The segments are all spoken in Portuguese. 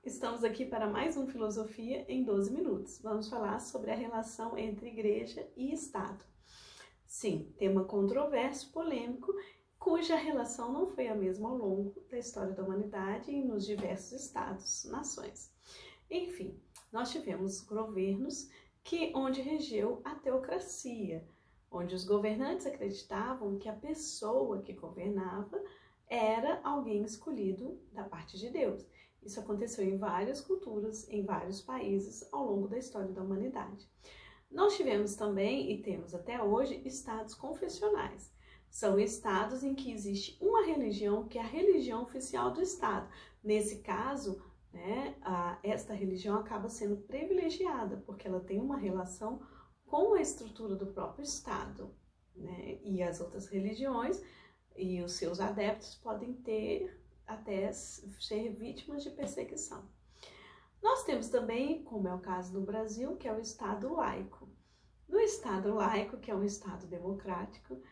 Estamos aqui para mais um Filosofia em 12 minutos. Vamos falar sobre a relação entre igreja e Estado. Sim, tema controverso, polêmico, cuja relação não foi a mesma ao longo da história da humanidade e nos diversos estados, nações. Enfim, nós tivemos governos onde regeu a teocracia, onde os governantes acreditavam que a pessoa que governava era alguém escolhido da parte de Deus. Isso aconteceu em várias culturas, em vários países, ao longo da história da humanidade. Nós tivemos também, e temos até hoje, estados confessionais. São estados em que existe uma religião que é a religião oficial do estado. Nesse caso, esta religião acaba sendo privilegiada, porque ela tem uma relação com a estrutura do próprio estado, E as outras religiões e os seus adeptos podem ter até ser vítimas de perseguição. Nós temos também, como é o caso do Brasil, que é o Estado laico. No Estado laico, que é um Estado democrático,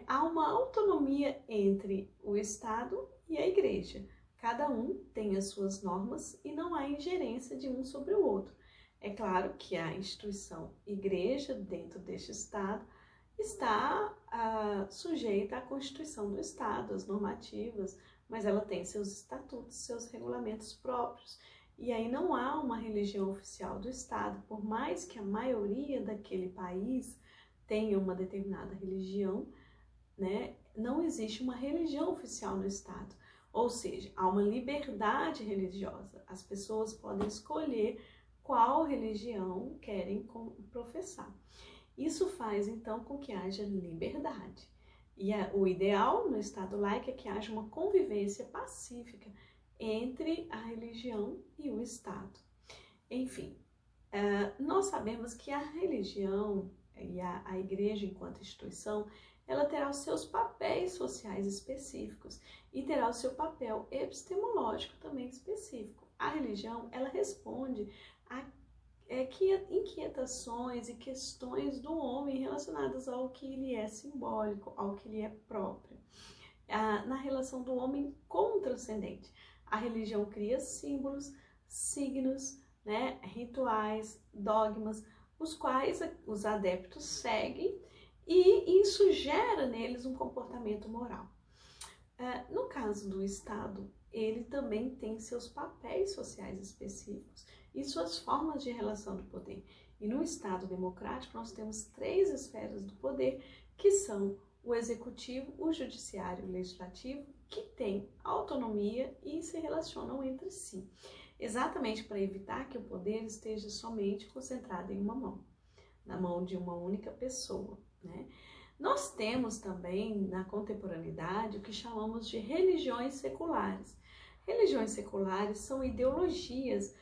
há uma autonomia entre o Estado e a Igreja. Cada um tem as suas normas e não há ingerência de um sobre o outro. É claro que a instituição Igreja, dentro deste Estado, está sujeita à Constituição do Estado, às normativas, mas ela tem seus estatutos, seus regulamentos próprios. E aí não há uma religião oficial do Estado, por mais que a maioria daquele país tenha uma determinada religião, não existe uma religião oficial no Estado. Ou seja, há uma liberdade religiosa. As pessoas podem escolher qual religião querem professar. Isso faz, então, com que haja liberdade. E o ideal no Estado laico é que haja uma convivência pacífica entre a religião e o Estado. Enfim, nós sabemos que a religião e a Igreja, enquanto instituição, ela terá os seus papéis sociais específicos e terá o seu papel epistemológico também específico. A religião, ela responde a inquietações e questões do homem relacionadas ao que lhe é simbólico, ao que lhe é próprio. Na relação do homem com o transcendente. A religião cria símbolos, signos, rituais, dogmas, os quais os adeptos seguem e isso gera neles um comportamento moral. No caso do Estado, ele também tem seus papéis sociais específicos e suas formas de relação do poder. E no Estado democrático, nós temos 3 esferas do poder, que são o executivo, o judiciário e o legislativo, que têm autonomia e se relacionam entre si, exatamente para evitar que o poder esteja somente concentrado em uma mão, na mão de uma única pessoa, Nós temos também, na contemporaneidade, o que chamamos de religiões seculares. Religiões seculares são ideologias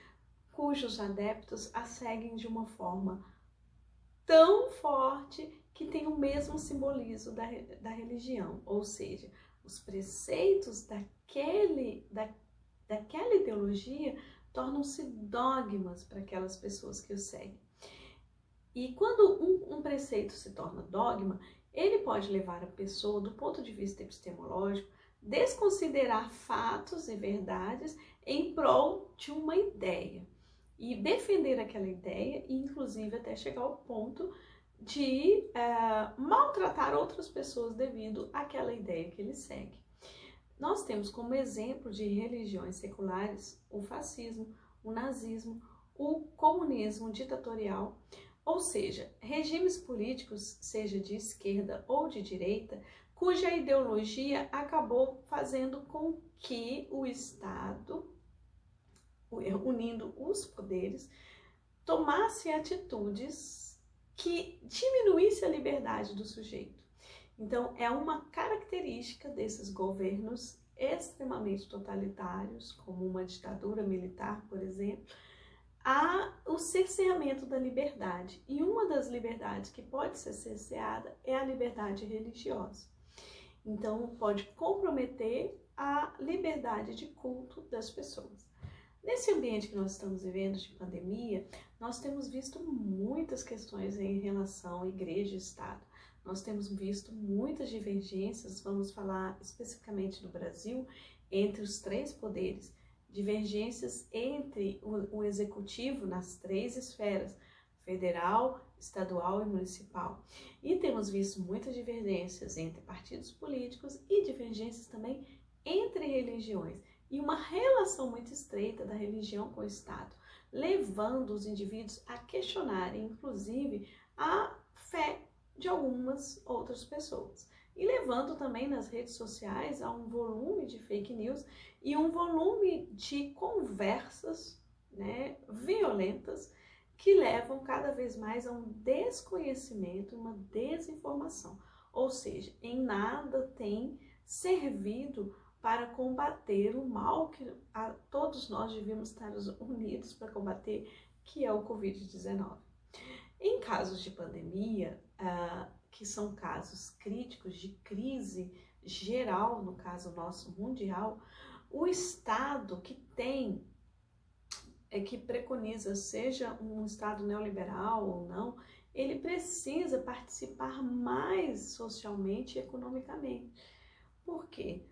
cujos adeptos a seguem de uma forma tão forte que tem o mesmo simbolismo da religião, ou seja, os preceitos daquela ideologia tornam-se dogmas para aquelas pessoas que o seguem. E quando um preceito se torna dogma, ele pode levar a pessoa, do ponto de vista epistemológico, desconsiderar fatos e verdades em prol de uma ideia. E defender aquela ideia, e inclusive até chegar ao ponto de maltratar outras pessoas devido àquela ideia que ele segue. Nós temos como exemplo de religiões seculares o fascismo, o nazismo, o comunismo ditatorial, ou seja, regimes políticos, seja de esquerda ou de direita, cuja ideologia acabou fazendo com que o Estado, unindo os poderes, tomasse atitudes que diminuísse a liberdade do sujeito. Então, é uma característica desses governos extremamente totalitários, como uma ditadura militar, por exemplo, o cerceamento da liberdade. E uma das liberdades que pode ser cerceada é a liberdade religiosa. Então, pode comprometer a liberdade de culto das pessoas. Nesse ambiente que nós estamos vivendo de pandemia, nós temos visto muitas questões em relação à igreja e Estado. Nós temos visto muitas divergências, vamos falar especificamente do Brasil, entre os 3 poderes, divergências entre o executivo nas 3 esferas, federal, estadual e municipal. E temos visto muitas divergências entre partidos políticos e divergências também entre religiões, e uma relação muito estreita da religião com o Estado, levando os indivíduos a questionarem, inclusive, a fé de algumas outras pessoas. E levando também nas redes sociais a um volume de fake news e um volume de conversas, né, violentas, que levam cada vez mais a um desconhecimento, uma desinformação. Ou seja, em nada tem servido para combater o mal que todos nós devíamos estar unidos para combater, que é o Covid-19. Em casos de pandemia, que são casos críticos de crise geral, no caso nosso mundial, o Estado que preconiza, seja um Estado neoliberal ou não, ele precisa participar mais socialmente e economicamente. Por quê?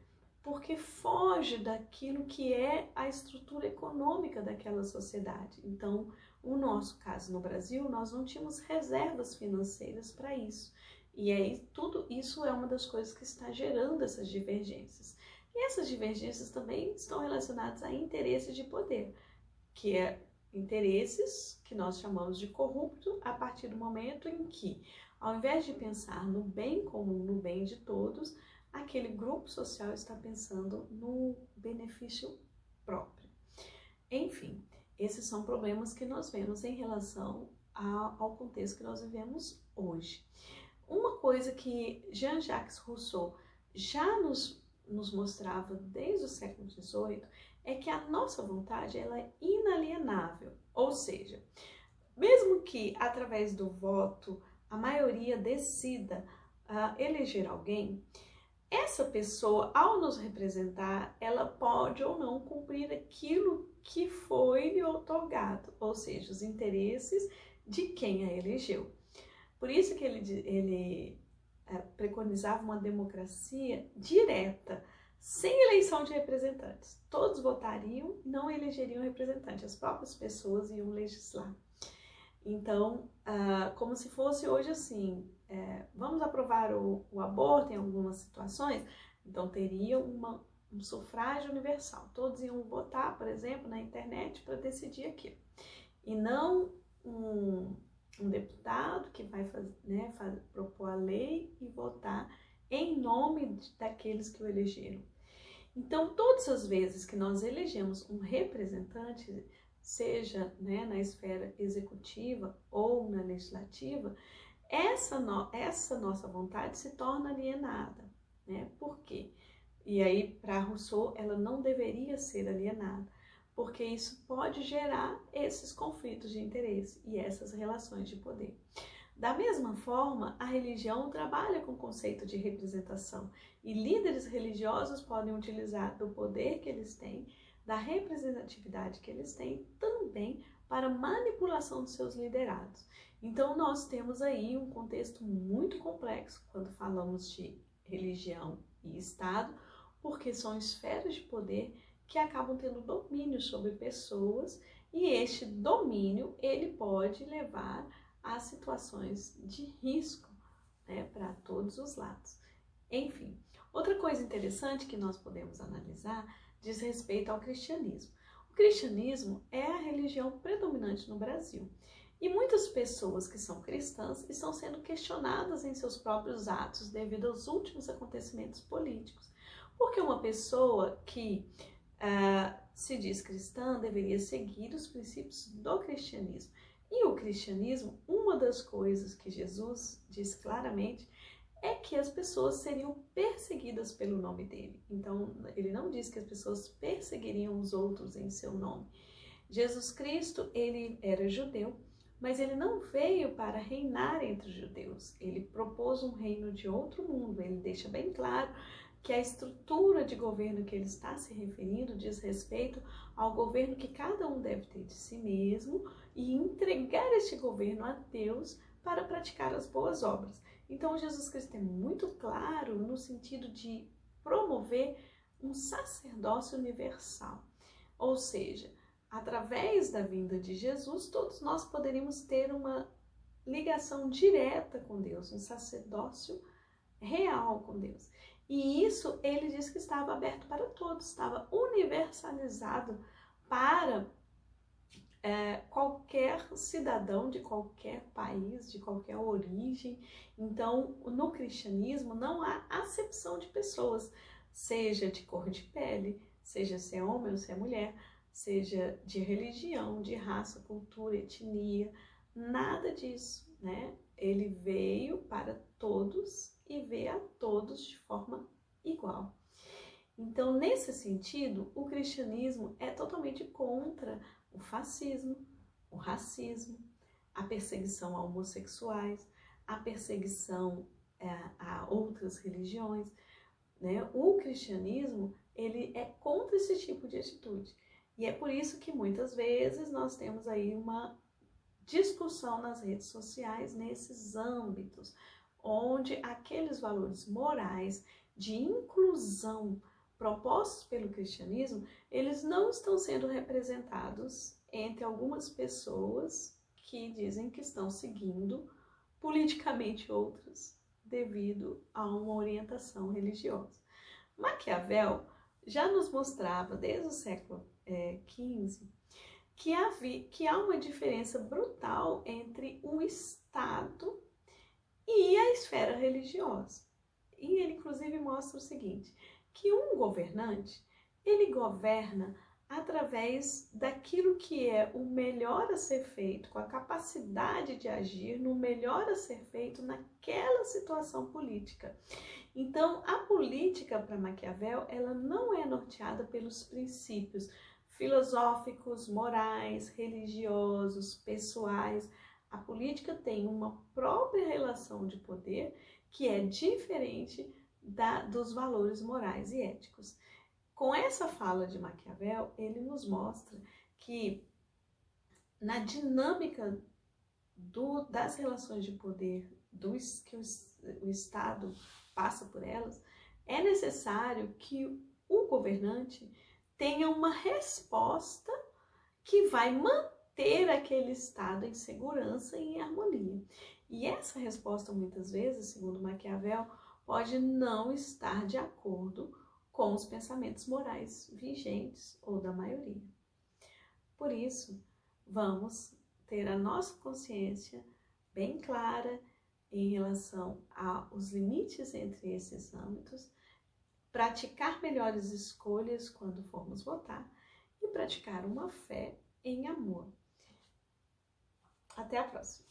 Porque foge daquilo que é a estrutura econômica daquela sociedade. Então, no nosso caso no Brasil, nós não tínhamos reservas financeiras para isso. E aí, tudo isso é uma das coisas que está gerando essas divergências. E essas divergências também estão relacionadas a interesses de poder, que é interesses que nós chamamos de corrupto a partir do momento em que, ao invés de pensar no bem comum, no bem de todos, aquele grupo social está pensando no benefício próprio. Enfim, esses são problemas que nós vemos em relação ao contexto que nós vivemos hoje. Uma coisa que Jean-Jacques Rousseau já nos mostrava desde o século XVIII é que a nossa vontade ela é inalienável, ou seja, mesmo que através do voto a maioria decida eleger alguém, essa pessoa, ao nos representar, ela pode ou não cumprir aquilo que foi lhe otorgado, ou seja, os interesses de quem a elegeu. Por isso que ele preconizava uma democracia direta, sem eleição de representantes. Todos votariam e não elegeriam representante, as próprias pessoas iam legislar. Então, como se fosse hoje assim, vamos aprovar o aborto em algumas situações, então teria um sufrágio universal. Todos iam votar, por exemplo, na internet para decidir aquilo. E não um deputado que vai propor a lei e votar em nome daqueles que o elegeram. Então, todas as vezes que nós elegemos um representante, seja na esfera executiva ou na legislativa, essa nossa vontade se torna alienada. Por quê? E aí, para Rousseau, ela não deveria ser alienada, porque isso pode gerar esses conflitos de interesse e essas relações de poder. Da mesma forma, a religião trabalha com o conceito de representação e líderes religiosos podem utilizar do poder que eles têm, da representatividade que eles têm, também para manipulação dos seus liderados. Então, nós temos aí um contexto muito complexo quando falamos de religião e Estado, porque são esferas de poder que acabam tendo domínio sobre pessoas e este domínio ele pode levar a situações de risco para todos os lados. Enfim, outra coisa interessante que nós podemos analisar diz respeito ao cristianismo. O cristianismo é a religião predominante no Brasil e muitas pessoas que são cristãs estão sendo questionadas em seus próprios atos devido aos últimos acontecimentos políticos. Porque uma pessoa que se diz cristã deveria seguir os princípios do cristianismo. E o cristianismo, uma das coisas que Jesus diz claramente é que as pessoas seriam perseguidas pelo nome dele. Então, ele não diz que as pessoas perseguiriam os outros em seu nome. Jesus Cristo, ele era judeu, mas ele não veio para reinar entre os judeus. Ele propôs um reino de outro mundo. Ele deixa bem claro que a estrutura de governo que ele está se referindo diz respeito ao governo que cada um deve ter de si mesmo e entregar este governo a Deus para praticar as boas obras. Então, Jesus Cristo é muito claro no sentido de promover um sacerdócio universal. Ou seja, através da vinda de Jesus, todos nós poderíamos ter uma ligação direta com Deus, um sacerdócio real com Deus. E isso ele diz que estava aberto para todos, estava universalizado para qualquer cidadão de qualquer país, de qualquer origem. Então, no cristianismo não há acepção de pessoas, seja de cor de pele, seja se é homem ou se é mulher, seja de religião, de raça, cultura, etnia, nada disso, né? Ele veio para todos e vê a todos de forma igual. Então, nesse sentido, o cristianismo é totalmente contra o fascismo, o racismo, a perseguição a homossexuais, a perseguição a outras religiões, né? O cristianismo, ele é contra esse tipo de atitude. E é por isso que muitas vezes nós temos aí uma discussão nas redes sociais nesses âmbitos, onde aqueles valores morais de inclusão propostos pelo cristianismo, eles não estão sendo representados entre algumas pessoas que dizem que estão seguindo politicamente outras devido a uma orientação religiosa. Maquiavel já nos mostrava desde o século XV que há uma diferença brutal entre o Estado e a esfera religiosa. E ele, inclusive, mostra o seguinte, que um governante, ele governa através daquilo que é o melhor a ser feito, com a capacidade de agir no melhor a ser feito naquela situação política. Então, a política para Maquiavel, ela não é norteada pelos princípios filosóficos, morais, religiosos, pessoais. A política tem uma própria relação de poder que é diferente dos valores morais e éticos. Com essa fala de Maquiavel, ele nos mostra que na dinâmica das relações de poder que o Estado passa por elas, é necessário que o governante tenha uma resposta que vai manter aquele Estado em segurança e em harmonia. E essa resposta, muitas vezes, segundo Maquiavel, pode não estar de acordo com os pensamentos morais vigentes ou da maioria. Por isso, vamos ter a nossa consciência bem clara em relação aos limites entre esses âmbitos, praticar melhores escolhas quando formos votar e praticar uma fé em amor. Até a próxima!